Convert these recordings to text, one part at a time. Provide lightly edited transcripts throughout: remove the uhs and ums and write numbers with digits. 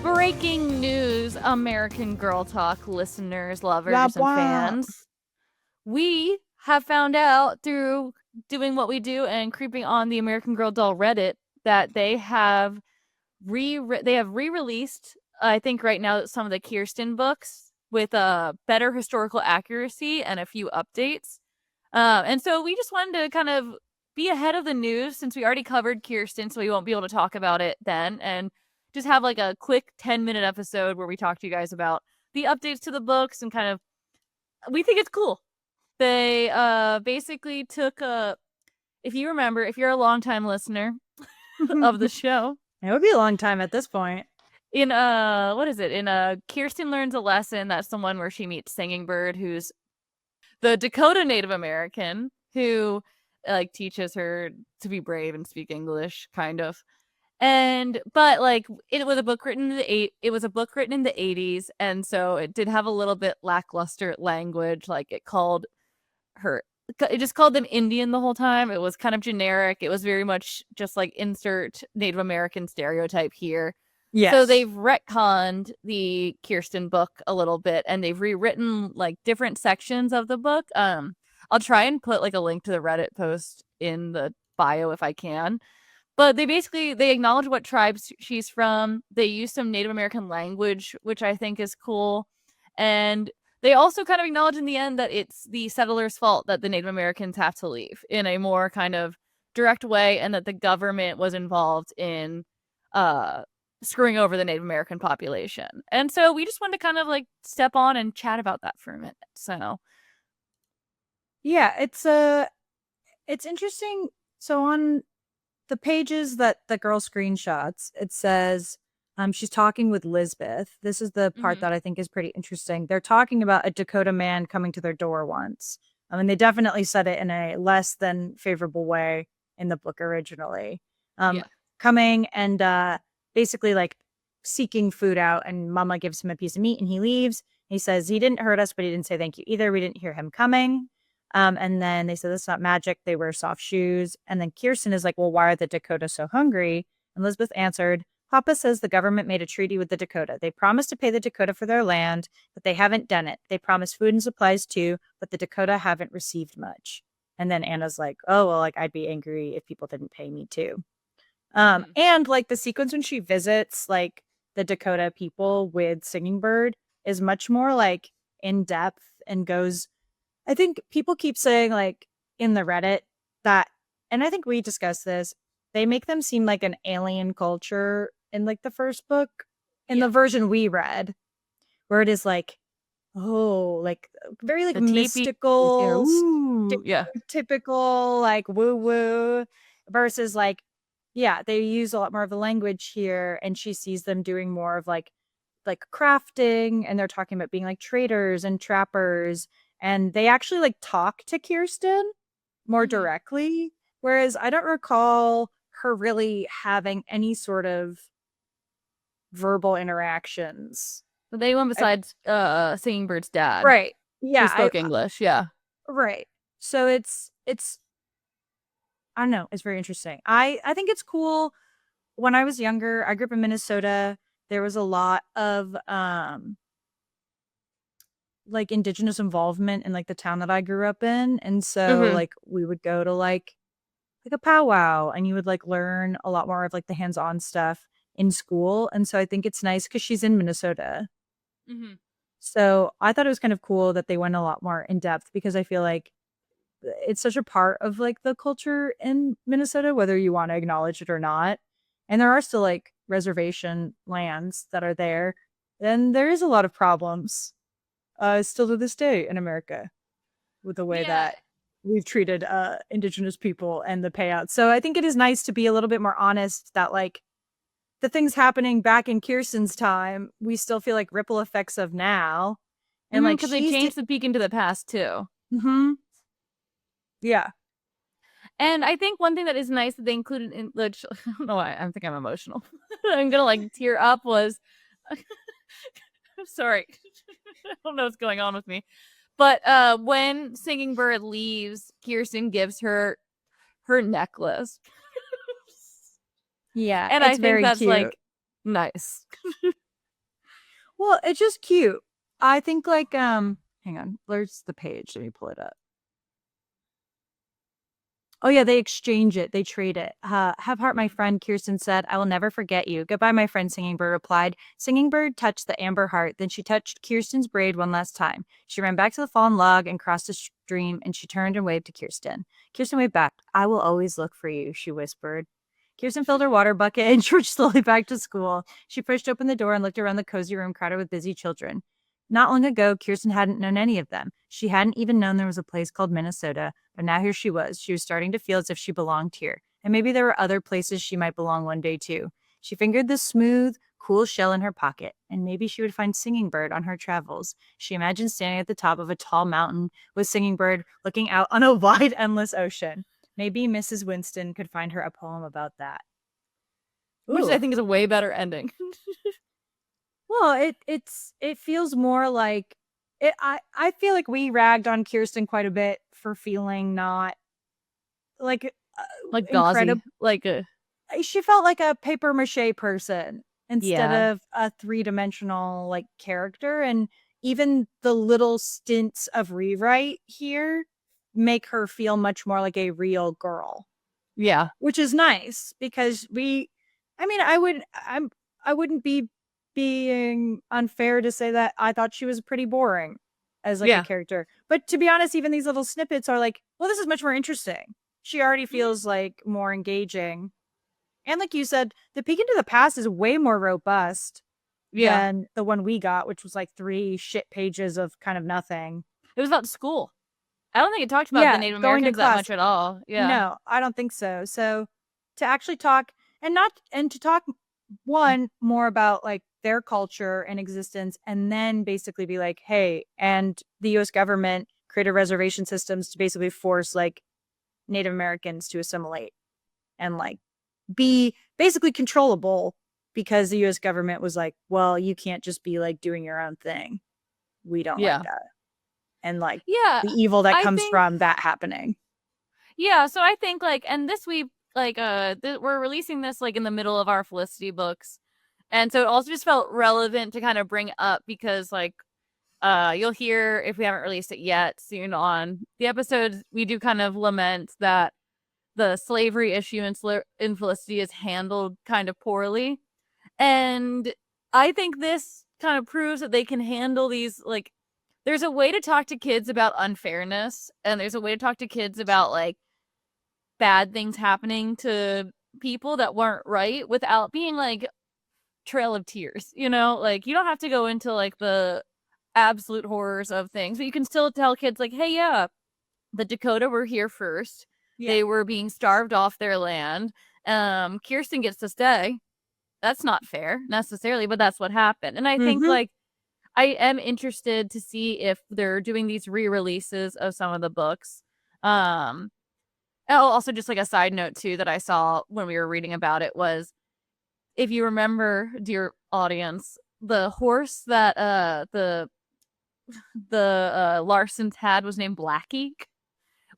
Breaking news, American Girl Talk listeners, lovers, Blah, and blah. fans. We have found out through doing what we do and creeping on the American Girl Doll Reddit that they have re-released, I think right now, some of the Kirsten books with a better historical accuracy and a few updates. And so we just wanted to kind of be ahead of the news since we already covered Kirsten, so we won't be able to talk about it then, and just have like a quick 10-minute episode where we talk to you guys about the updates to the books and kind of, we think it's cool. They basically took if you remember, if you're a longtime listener of the show, It would be a long time at this point. in what is it? In Kirsten Learns a Lesson, that's the one where she meets Singing Bird, who's the Dakota Native American who like teaches her to be brave and speak English, kind of. But like it was a book written in the 80s, and so it did have a little bit lackluster language. Like it just called them Indian the whole time. It was kind of generic. It was very much just like insert Native American stereotype here. Yes. So they've retconned the Kirsten book a little bit, and they've rewritten like different sections of the book. I'll try and put like a link to the Reddit post in the bio if I can. But they acknowledge what tribes she's from. They use some Native American language, which I think is cool. And they also kind of acknowledge in the end that it's the settlers' fault that the Native Americans have to leave in a more kind of direct way, and that the government was involved in screwing over the Native American population. And so we just wanted to kind of like step on and chat about that for a minute. So yeah, it's interesting. So on the pages that the girl screenshots, it says she's talking with Lisbeth. This is the part that I think is pretty interesting. They're talking about a Dakota man coming to their door once. I mean, they definitely said it in a less than favorable way in the book originally. Coming and basically like seeking food out, and Mama gives him a piece of meat and he leaves. He says he didn't hurt us, but he didn't say thank you either. We didn't hear him coming. And then they said, that's not magic. They wear soft shoes. And then Kirsten is like, well, why are the Dakota so hungry? And Elizabeth answered, Papa says the government made a treaty with the Dakota. They promised to pay the Dakota for their land, but they haven't done it. They promised food and supplies too, but the Dakota haven't received much. And then Anna's like, oh, well, like I'd be angry if people didn't pay me too. And like the sequence when she visits like the Dakota people with Singing Bird is much more like in depth and goes, I think people keep saying like in the Reddit that, and I think we discussed this, they make them seem like an alien culture in like the first book, in the version we read, where it is like, oh, like very like mystical, typical like woo woo, versus like, yeah, they use a lot more of the language here, and she sees them doing more of like crafting, and they're talking about being like traders and trappers. And they actually like talk to Kirsten more directly. Whereas I don't recall her really having any sort of verbal interactions. with anyone besides Singing Bird's dad. Right. Yeah. Who spoke English. Yeah. Right. So it's I don't know, it's very interesting. I think it's cool. When I was younger, I grew up in Minnesota. There was a lot of like indigenous involvement in like the town that I grew up in. And so like we would go to like a powwow, and you would like learn a lot more of like the hands-on stuff in school. And so I think it's nice because she's in Minnesota. So I thought it was kind of cool that they went a lot more in depth, because I feel like it's such a part of like the culture in Minnesota, whether you want to acknowledge it or not. And there are still like reservation lands that are there. And there is a lot of problems still to this day in America with the way that we've treated indigenous people and the payouts. So I think it is nice to be a little bit more honest that like the things happening back in Kirsten's time, we still feel like ripple effects of now. And like, because they changed the peek into the past too. Yeah. And I think one thing that is nice that they included in the, I don't know why, I think I'm emotional. I'm gonna like tear up was, I'm sorry. I don't know what's going on with me. But when Singing Bird leaves, Kirsten gives her necklace. Yeah. And I think that's cute. Like, Nice. Well, it's just cute. I think like hang on, where's the page? Let me pull it up. Oh yeah, they exchange it. They trade it. Have heart, my friend, Kirsten said. I will never forget you. Goodbye, my friend, Singing Bird replied. Singing Bird touched the amber heart. Then she touched Kirsten's braid one last time. She ran back to the fallen log and crossed the stream, and she turned and waved to Kirsten. Kirsten waved back. I will always look for you, she whispered. Kirsten filled her water bucket and trudged slowly back to school. She pushed open the door and looked around the cozy room crowded with busy children. Not long ago, Kirsten hadn't known any of them. She hadn't even known there was a place called Minnesota, but now here she was. She was starting to feel as if she belonged here. And maybe there were other places she might belong one day too. She fingered the smooth, cool shell in her pocket, and maybe she would find Singing Bird on her travels. She imagined standing at the top of a tall mountain with Singing Bird looking out on a wide, endless ocean. Maybe Mrs. Winston could find her a poem about that. Which I think is a way better ending. Well, it feels more like it. I feel like we ragged on Kirsten quite a bit for feeling not like Like incredible. gauzy. Like a She felt like a paper mache person instead yeah. of a 3-dimensional like character, and even the little stints of rewrite here make her feel much more like a real girl. Yeah. Which is nice because I mean, I wouldn't be being unfair to say that I thought she was pretty boring as like a character. But to be honest, even these little snippets are like, well, this is much more interesting. She already feels like more engaging. And like you said, the peek into the past is way more robust than the one we got, which was like 3 shit pages of kind of nothing. It was about school. I don't think it talked about the Native Americans that much at all. Yeah. No, I don't think so. So to actually talk and to talk one more about like their culture and existence, and then basically be like, hey, and the US government created reservation systems to basically force like Native Americans to assimilate and like be basically controllable because the US government was like, well, you can't just be like doing your own thing. We don't like that. And like the evil that comes from that happening. Yeah, so I think like, and this week, like, we're releasing this like in the middle of our Felicity books, and so it also just felt relevant to kind of bring up because like, you'll hear if we haven't released it yet soon on the episodes, we do kind of lament that the slavery issue in Felicity is handled kind of poorly, and I think this kind of proves that they can handle these like. There's a way to talk to kids about unfairness, and there's a way to talk to kids about like bad things happening to people that weren't right without being like Trail of Tears, you know? Like you don't have to go into like the absolute horrors of things, but you can still tell kids like, hey, yeah, the Dakota were here first. Yeah. They were being starved off their land. Kirsten gets to stay. That's not fair necessarily, but that's what happened. And I think like I am interested to see if they're doing these re-releases of some of the books. Also just like a side note too that I saw when we were reading about it was, if you remember, dear audience, the horse that the Larsons had was named Blackie,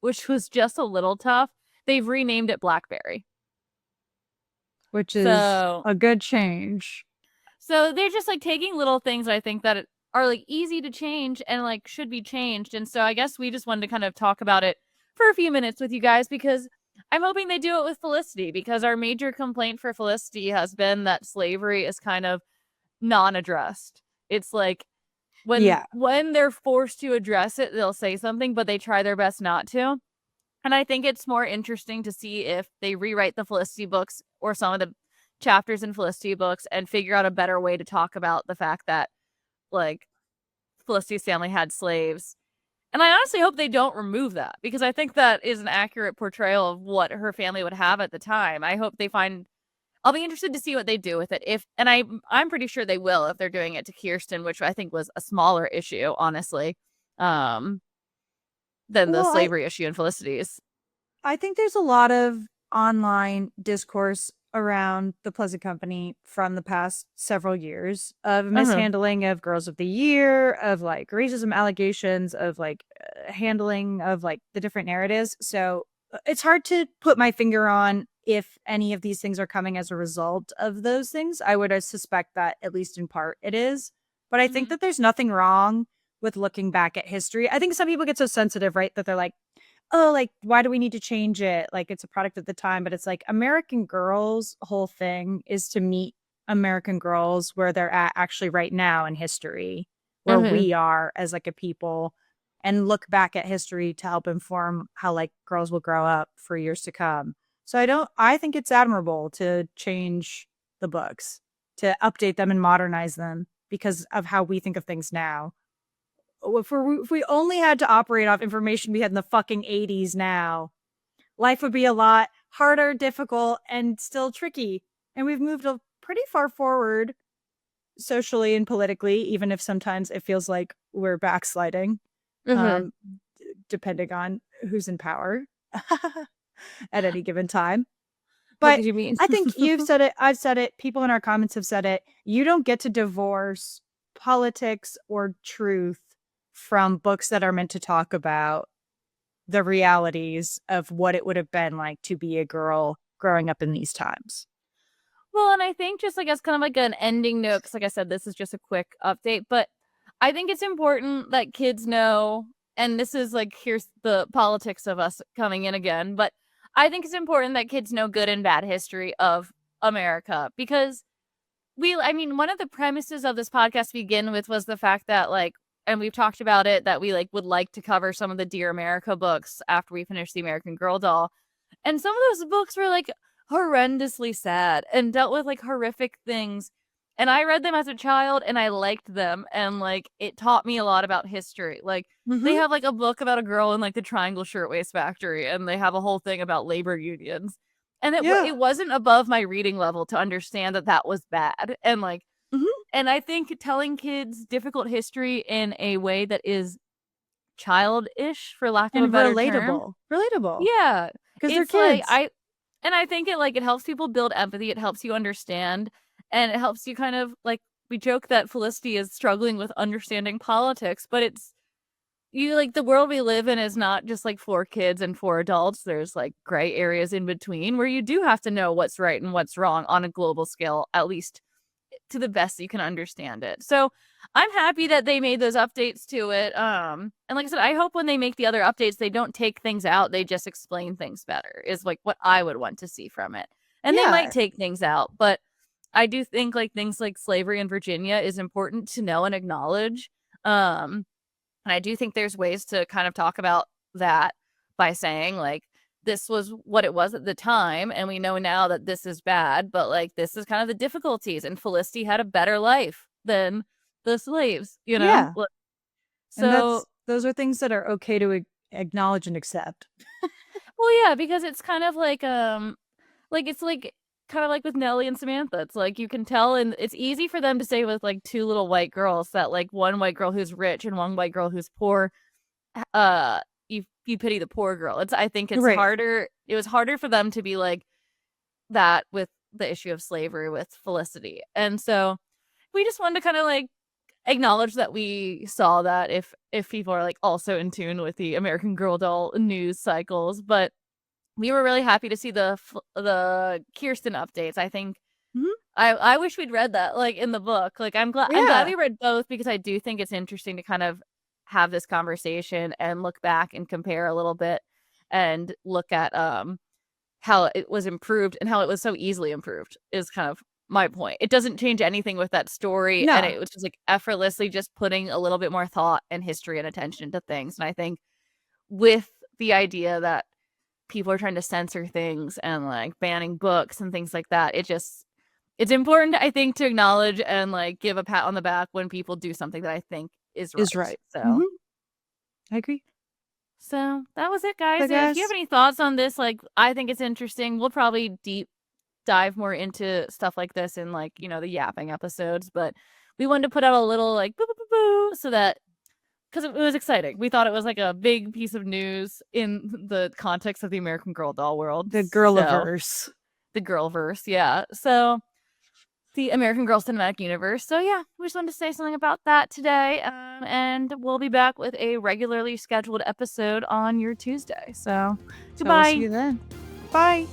which was just a little tough. They've renamed it Blackberry, which is a good change. So they're just like taking little things I think that are like easy to change and like should be changed. And so I guess we just wanted to kind of talk about it for a few minutes with you guys because I'm hoping they do it with Felicity, because our major complaint for Felicity has been that slavery is kind of non-addressed. It's like when they're forced to address it, they'll say something, but they try their best not to. And I think it's more interesting to see if they rewrite the Felicity books or some of the chapters in Felicity books and figure out a better way to talk about the fact that like Felicity's family had slaves. And I honestly hope they don't remove that, because I think that is an accurate portrayal of what her family would have at the time. I hope they find, I'll be interested to see what they do with it. I'm pretty sure they will if they're doing it to Kirsten, which I think was a smaller issue, honestly, than the slavery issue in Felicity's. I think there's a lot of online discourse around the Pleasant Company from the past several years of mishandling of Girls of the Year, of like racism allegations, of like handling of like the different narratives. So it's hard to put my finger on if any of these things are coming as a result of those things. I would suspect that at least in part it is. But I think that there's nothing wrong with looking back at history. I think some people get so sensitive, right? That they're like, oh, like, why do we need to change it? Like, it's a product of the time. But it's like American Girls' whole thing is to meet American girls where they're at actually right now in history, where we are as like a people, and look back at history to help inform how like girls will grow up for years to come. So I think it's admirable to change the books, to update them and modernize them because of how we think of things now. If we only had to operate off information we had in the fucking 80s now, life would be a lot harder, difficult, and still tricky. And we've moved a pretty far forward socially and politically, even if sometimes it feels like we're backsliding, depending on who's in power at any given time. What But did you mean? I think you've said it, I've said it, people in our comments have said it. You don't get to divorce politics or truth from books that are meant to talk about the realities of what it would have been like to be a girl growing up in these times. Well, and I think just like as kind of like an ending note, because like I said, this is just a quick update, but I think it's important that kids know, and this is like, here's the politics of us coming in again, but I think it's important that kids know good and bad history of America, because one of the premises of this podcast to begin with was the fact that like, and we've talked about it, that we like would like to cover some of the Dear America books after we finish the American Girl doll. And some of those books were like horrendously sad and dealt with like horrific things. And I read them as a child and I liked them. And like it taught me a lot about history. Like they have like a book about a girl in like the Triangle Shirtwaist Factory, and they have a whole thing about labor unions. And it wasn't above my reading level to understand that that was bad. And like, and I think telling kids difficult history in a way that is childish, for lack of a better term. Relatable. Yeah. Because they're Like, kids. I think it helps people build empathy. It helps you understand, and it helps you kind of like, we joke that Felicity is struggling with understanding politics, but it's the world we live in is not just like for kids and for adults. There's like gray areas in between where you do have to know what's right and what's wrong on a global scale, at least to the best you can understand it. So I'm happy that they made those updates to it. And like I said, I hope when they make the other updates, they don't take things out. They just explain things better, is like what I would want to see from it. And they might take things out, but I do think like things like slavery in Virginia is important to know and acknowledge. And I do think there's ways to kind of talk about that by saying like, this was what it was at the time, and we know now that this is bad, but like this is kind of the difficulties, and Felicity had a better life than the slaves, you know? Yeah. So and those are things that are okay to acknowledge and accept. well, yeah, because it's kind of like it's like kind of like with Nellie and Samantha. It's like you can tell, and it's easy for them to say with like two little white girls that like one white girl who's rich and one white girl who's poor, you pity the poor girl. I think it's harder. It was harder for them to be like that with the issue of slavery with Felicity. And so we just wanted to kind of like acknowledge that we saw that, if people are like also in tune with the American Girl doll news cycles. But we were really happy to see the Kirsten updates. I think I wish we'd read that like in the book. Like I'm glad we read both, because I do think it's interesting to kind of have this conversation and look back and compare a little bit and look at how it was improved and how it was so easily improved, is kind of my point. It doesn't change anything with that story, and it was just like effortlessly just putting a little bit more thought and history and attention to things. And I think with the idea that people are trying to censor things and like banning books and things like that, it's important, I think, to acknowledge and like give a pat on the back when people do something that I think is right. So I agree. So that was it, guys. If you have any thoughts on this, like, I think it's interesting. We'll probably deep dive more into stuff like this in like, the yapping episodes, but we wanted to put out a little like boo boo boo boo, so that, because it was exciting. We thought it was like a big piece of news in the context of the American Girl doll world. The girliverse. The girlverse, yeah. So the American Girl Cinematic Universe. So yeah, we just wanted to say something about that today. And we'll be back with a regularly scheduled episode on your Tuesday. So goodbye. We'll see you then. Bye.